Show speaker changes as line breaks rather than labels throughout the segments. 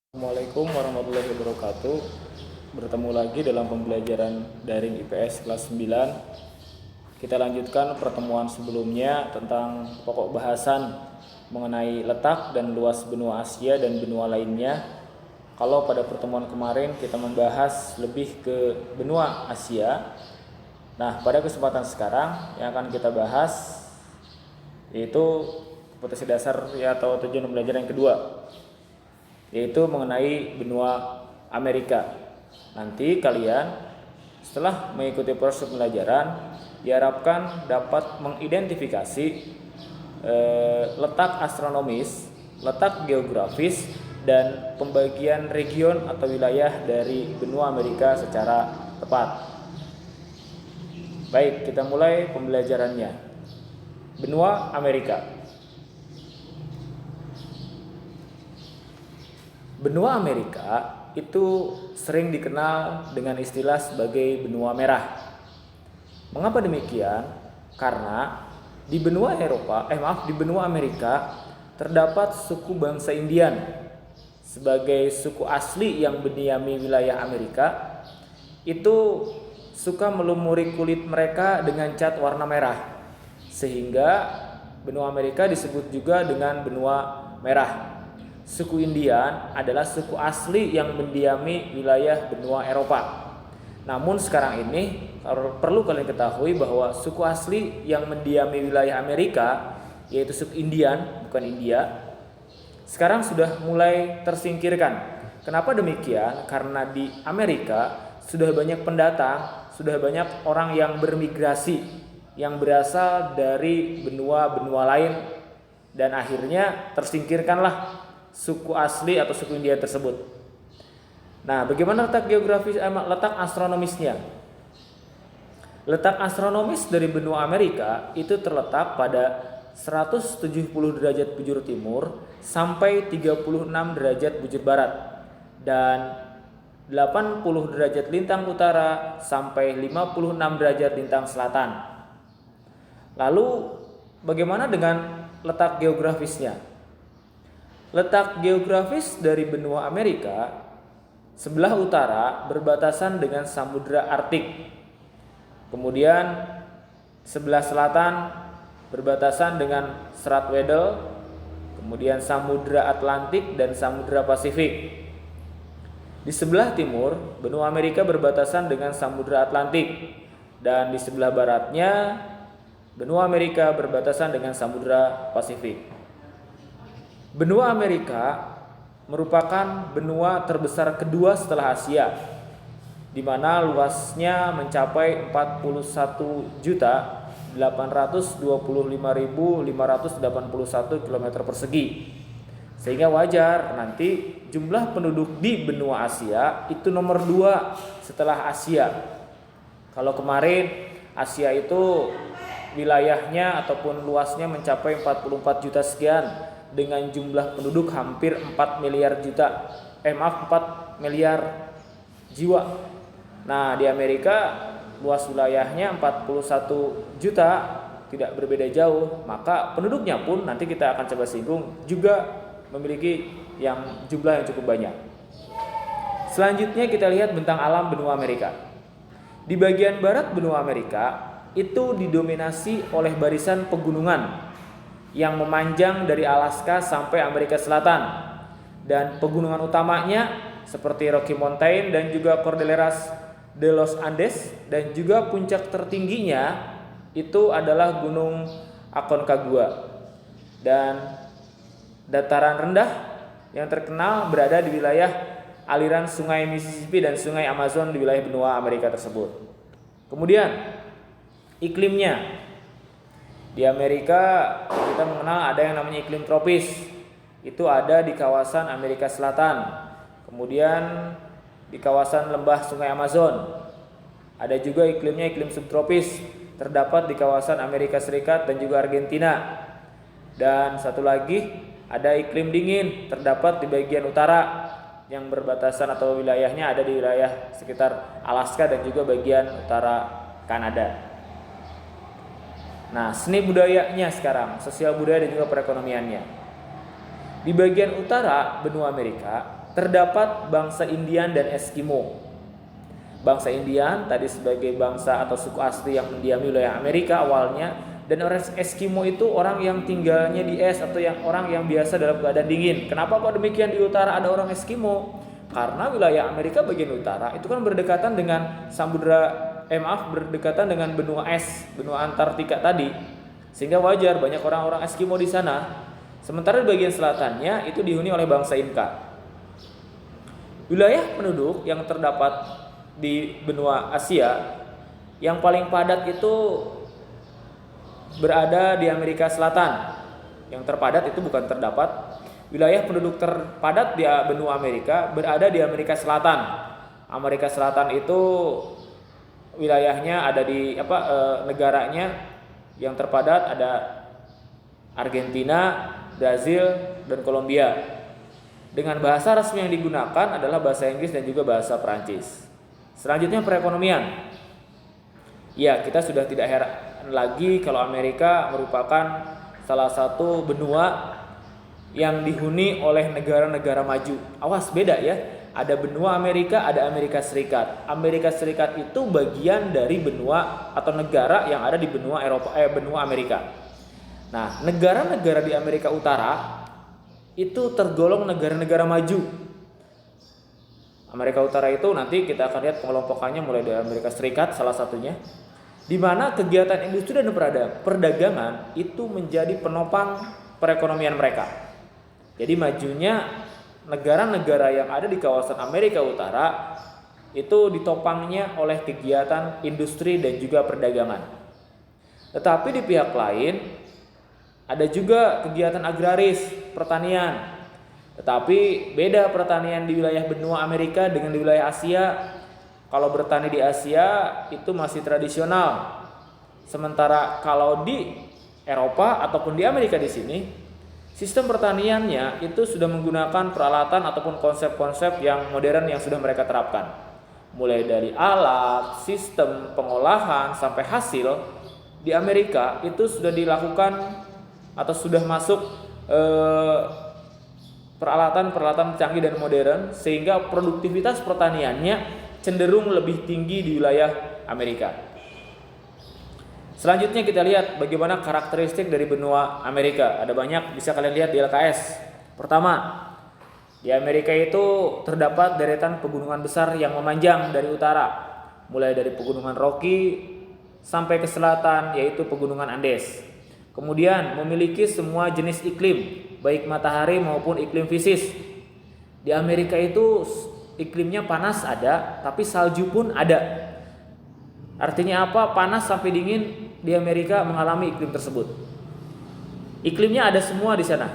Assalamualaikum warahmatullahi wabarakatuh. Bertemu lagi dalam pembelajaran daring IPS kelas 9. Kita lanjutkan pertemuan sebelumnya tentang pokok bahasan mengenai letak dan luas benua Asia dan benua lainnya. Kalau pada pertemuan kemarin kita membahas lebih ke benua Asia. Nah, pada kesempatan sekarang yang akan kita bahas yaitu kompetensi dasar atau tujuan pembelajaran yang kedua, yaitu mengenai benua Amerika. Nanti kalian setelah mengikuti proses pembelajaran diharapkan dapat mengidentifikasi letak astronomis, letak geografis, dan pembagian region atau wilayah dari benua Amerika secara tepat. Baik, kita mulai pembelajarannya. Benua Amerika. Benua Amerika itu sering dikenal dengan istilah sebagai benua merah. Mengapa demikian? Karena di benua di benua Amerika terdapat suku bangsa Indian sebagai suku asli yang mendiami wilayah Amerika. Itu suka melumuri kulit mereka dengan cat warna merah, sehingga benua Amerika disebut juga dengan benua merah. Suku Indian adalah suku asli yang mendiami wilayah benua Eropa. Namun sekarang ini perlu kalian ketahui bahwa suku asli yang mendiami wilayah Amerika, yaitu suku Indian, bukan India, sekarang sudah mulai tersingkirkan. Kenapa demikian? Karena di Amerika sudah banyak pendatang, sudah banyak orang yang bermigrasi, yang berasal dari benua-benua lain, dan akhirnya tersingkirkanlah suku asli atau suku India tersebut. Nah, bagaimana letak geografis, letak astronomisnya? Letak astronomis dari benua Amerika itu terletak pada 170 derajat bujur timur sampai 36 derajat bujur barat dan 80 derajat lintang utara sampai 56 derajat lintang selatan. Lalu bagaimana dengan letak geografisnya? Letak geografis dari benua Amerika sebelah utara berbatasan dengan Samudra Arktik. Kemudian sebelah selatan berbatasan dengan Selat Weddell, kemudian Samudra Atlantik dan Samudra Pasifik. Di sebelah timur, benua Amerika berbatasan dengan Samudra Atlantik, dan di sebelah baratnya benua Amerika berbatasan dengan Samudra Pasifik. Benua Amerika merupakan benua terbesar kedua setelah Asia, di mana luasnya mencapai 41.825.581 km persegi. Sehingga wajar nanti jumlah penduduk di benua Asia itu nomor 2 setelah Asia. Kalau kemarin Asia itu wilayahnya ataupun luasnya mencapai 44 juta sekian, dengan jumlah penduduk hampir 4 miliar jiwa. Nah, di Amerika luas wilayahnya 41 juta, tidak berbeda jauh. Maka penduduknya pun nanti kita akan coba singgung juga memiliki jumlah yang cukup banyak. Selanjutnya kita lihat bentang alam benua Amerika. Di bagian barat benua Amerika itu didominasi oleh barisan pegunungan yang memanjang dari Alaska sampai Amerika Selatan, dan pegunungan utamanya seperti Rocky Mountain dan juga Cordilleras de los Andes, dan juga puncak tertingginya itu adalah Gunung Aconcagua. Dan dataran rendah yang terkenal berada di wilayah aliran Sungai Mississippi dan Sungai Amazon di wilayah benua Amerika tersebut. Kemudian iklimnya. Di Amerika kita mengenal ada yang namanya iklim tropis. Itu ada di kawasan Amerika Selatan. Kemudian di kawasan lembah Sungai Amazon. Ada juga iklimnya iklim subtropis, terdapat di kawasan Amerika Serikat dan juga Argentina. Dan satu lagi ada iklim dingin, terdapat di bagian utara yang berbatasan atau wilayahnya ada di wilayah sekitar Alaska dan juga bagian utara Kanada. Nah, seni budayanya sekarang, sosial budaya dan juga perekonomiannya. Di bagian utara benua Amerika terdapat bangsa Indian dan Eskimo. Bangsa Indian tadi sebagai bangsa atau suku asli yang mendiami wilayah Amerika awalnya, dan orang Eskimo itu orang yang tinggalnya di es atau orang yang biasa dalam keadaan dingin. Kenapa kok demikian? Di utara ada orang Eskimo? Karena wilayah Amerika bagian utara itu kan berdekatan dengan berdekatan dengan benua es, benua Antartika tadi. Sehingga wajar banyak orang-orang Eskimo di sana. Sementara di bagian selatannya itu dihuni oleh bangsa Inka. Wilayah penduduk yang terdapat di benua Asia yang paling padat itu berada di Amerika Selatan. Yang terpadat itu bukan terdapat. Wilayah penduduk terpadat di benua Amerika berada di Amerika Selatan. Amerika Selatan itu wilayahnya ada di negaranya yang terpadat ada Argentina, Brazil, dan Kolombia. Dengan bahasa resmi yang digunakan adalah bahasa Inggris dan juga bahasa Perancis. Selanjutnya perekonomian. Ya, kita sudah tidak heran lagi kalau Amerika merupakan salah satu benua yang dihuni oleh negara-negara maju. Awas, beda ya. Ada benua Amerika, ada Amerika Serikat. Amerika Serikat itu bagian dari benua atau negara yang ada di benua benua Amerika. Nah, negara-negara di Amerika Utara itu tergolong negara-negara maju. Amerika Utara itu nanti kita akan lihat pengelompokannya mulai dari Amerika Serikat salah satunya, di mana kegiatan industri dan perdagangan itu menjadi penopang perekonomian mereka. Jadi majunya negara-negara yang ada di kawasan Amerika Utara itu ditopangnya oleh kegiatan industri dan juga perdagangan. Tetapi di pihak lain ada juga kegiatan agraris, pertanian. Tetapi beda pertanian di wilayah benua Amerika dengan di wilayah Asia. Kalau bertani di Asia itu masih tradisional. Sementara kalau di Eropa ataupun di Amerika di sini, sistem pertaniannya itu sudah menggunakan peralatan ataupun konsep-konsep yang modern yang sudah mereka terapkan. Mulai dari alat, sistem pengolahan sampai hasil di Amerika itu sudah dilakukan atau sudah masuk peralatan-peralatan canggih dan modern, sehingga produktivitas pertaniannya cenderung lebih tinggi di wilayah Amerika. Selanjutnya kita lihat bagaimana karakteristik dari benua Amerika. Ada banyak, bisa kalian lihat di LKS. Pertama, di Amerika itu terdapat deretan pegunungan besar yang memanjang dari utara, mulai dari pegunungan Rocky sampai ke selatan yaitu pegunungan Andes. Kemudian memiliki semua jenis iklim, baik matahari maupun iklim fisis. Di Amerika itu iklimnya panas ada, tapi salju pun ada. Artinya apa? Panas sampai dingin di Amerika mengalami iklim tersebut. Iklimnya ada semua di sana.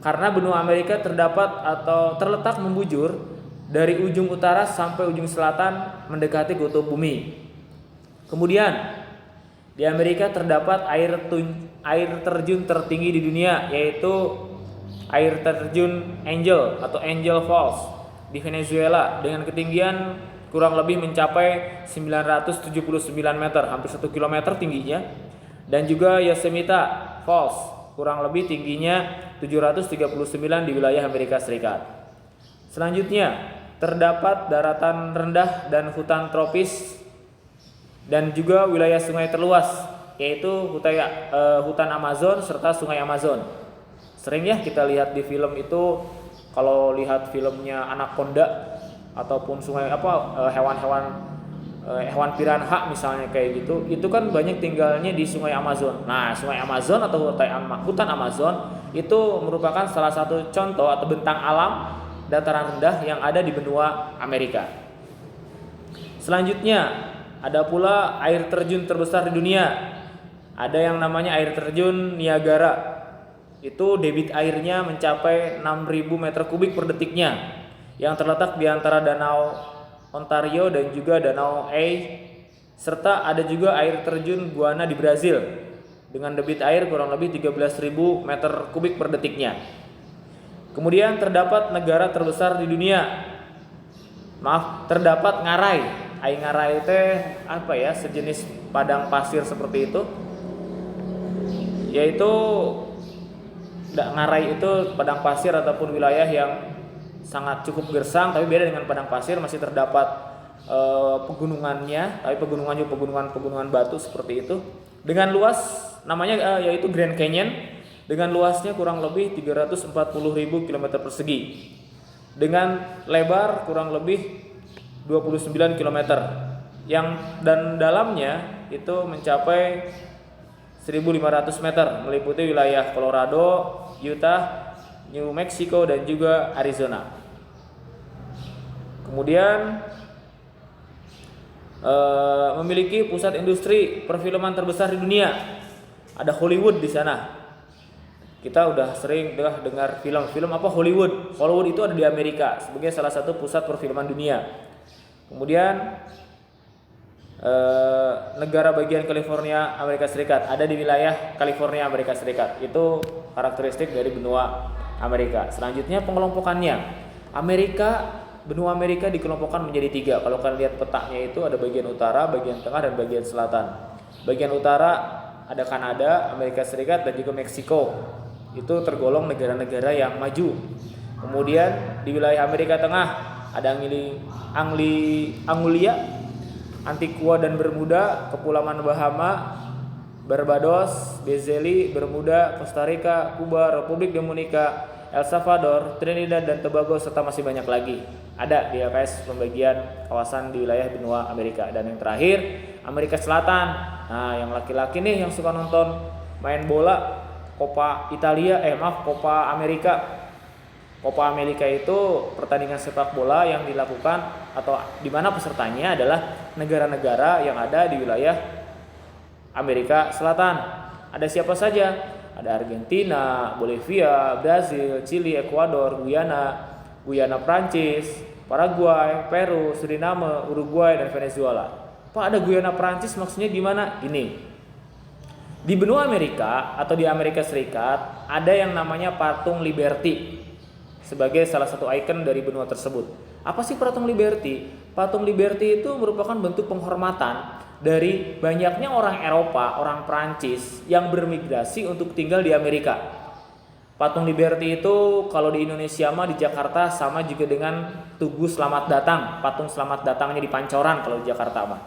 Karena benua Amerika terdapat atau terletak membujur dari ujung utara sampai ujung selatan mendekati kutub bumi. Kemudian di Amerika terdapat air terjun tertinggi di dunia, yaitu air terjun Angel atau Angel Falls di Venezuela dengan ketinggian kurang lebih mencapai 979 meter, hampir 1 km tingginya. Dan juga Yosemite Falls kurang lebih tingginya 739 di wilayah Amerika Serikat. Selanjutnya terdapat daratan rendah dan hutan tropis dan juga wilayah sungai terluas, yaitu hutan Amazon serta sungai Amazon. Sering ya kita lihat di film itu, kalau lihat filmnya Anaconda ataupun sungai hewan piranha misalnya kayak gitu, itu kan banyak tinggalnya di sungai Amazon. Nah, sungai Amazon atau hutan Amazon itu merupakan salah satu contoh atau bentang alam dataran rendah yang ada di benua Amerika. Selanjutnya ada pula air terjun terbesar di dunia. Ada yang namanya air terjun Niagara. Itu debit airnya mencapai 6.000 meter kubik per detiknya, yang terletak di antara Danau Ontario dan juga Danau Erie. Serta ada juga air terjun Guana di Brazil dengan debit air kurang lebih 13.000 meter kubik per detiknya. Kemudian terdapat negara terbesar di dunia. Terdapat ngarai. Ngarai itu sejenis padang pasir seperti itu. Yaitu ngarai itu padang pasir ataupun wilayah yang sangat cukup gersang, tapi beda dengan padang pasir, masih terdapat pegunungannya, tapi pegunungan juga pegunungan batu seperti itu. Dengan luas namanya yaitu Grand Canyon, dengan luasnya kurang lebih 340.000 km persegi, dengan lebar kurang lebih 29 km, dan dalamnya itu mencapai 1.500 meter, meliputi wilayah Colorado, Utah, New Mexico, dan juga Arizona. Kemudian memiliki pusat industri perfilman terbesar di dunia. Ada Hollywood di sana. Kita udah sering dengar film apa Hollywood. Hollywood itu ada di Amerika sebagai salah satu pusat perfilman dunia. Kemudian negara bagian California Amerika Serikat ada di wilayah California Amerika Serikat. Itu karakteristik dari benua Amerika. Selanjutnya pengelompokannya. Benua Amerika dikelompokkan menjadi 3. Kalau kalian lihat petanya itu ada bagian utara, bagian tengah, dan bagian selatan. Bagian utara ada Kanada, Amerika Serikat, dan juga Meksiko. Itu tergolong negara-negara yang maju. Kemudian di wilayah Amerika Tengah ada Anguilla, Antigua dan Bermuda, Kepulauan Bahama, Barbados, Belize, Bermuda, Costa Rica, Kuba, Republik Dominika, El Salvador, Trinidad dan Tobago, serta masih banyak lagi. Ada di AKS pembagian kawasan di wilayah benua Amerika. Dan yang terakhir Amerika Selatan. Nah, yang laki-laki nih yang suka nonton main bola, Copa America. Copa America itu pertandingan sepak bola yang dilakukan atau di mana pesertanya adalah negara-negara yang ada di wilayah Amerika Selatan. Ada siapa saja? Ada Argentina, Bolivia, Brazil, Chili, Ekuador, Guyana Prancis, Paraguay, Peru, Suriname, Uruguay, dan Venezuela. Pak, ada Guyana Prancis maksudnya di mana? Ini. Di benua Amerika atau di Amerika Serikat ada yang namanya patung Liberty sebagai salah satu ikon dari benua tersebut. Apa sih patung Liberty? Patung Liberty itu merupakan bentuk penghormatan dari banyaknya orang Eropa, orang Prancis yang bermigrasi untuk tinggal di Amerika. Patung Liberty itu kalau di Indonesia mah di Jakarta sama juga dengan Tugu Selamat Datang, patung Selamat Datangnya di Pancoran kalau di Jakarta mah.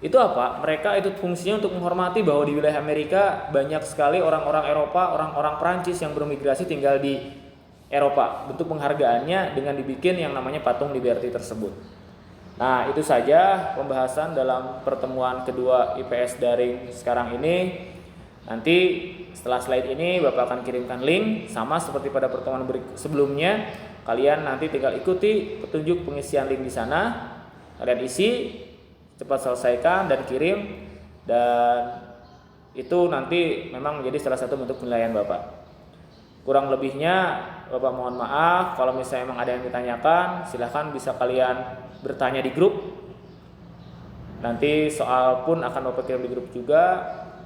Itu apa? Mereka itu fungsinya untuk menghormati bahwa di wilayah Amerika banyak sekali orang-orang Eropa, orang-orang Prancis yang bermigrasi tinggal di Eropa. Bentuk penghargaannya dengan dibikin yang namanya patung Liberty tersebut. Nah, itu saja pembahasan dalam pertemuan kedua IPS daring sekarang ini. Nanti setelah slide ini Bapak akan kirimkan link sama seperti pada pertemuan sebelumnya. Kalian nanti tinggal ikuti petunjuk pengisian link di sana. Kalian isi, cepat selesaikan dan kirim, dan itu nanti memang menjadi salah satu bentuk penilaian Bapak. Kurang lebihnya Bapak mohon maaf. Kalau misalnya memang ada yang ditanyakan, silahkan bisa kalian bertanya di grup. Nanti soal pun akan Bapak kirim di grup juga.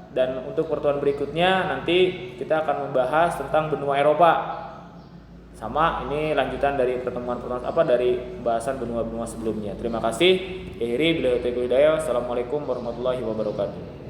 Dan untuk pertemuan berikutnya nanti kita akan membahas tentang benua Eropa. Sama, ini lanjutan dari pertemuan dari pembahasan benua-benua sebelumnya. Terima kasih. Akhiri bila taufiq hidayah. Assalamualaikum warahmatullahi wabarakatuh.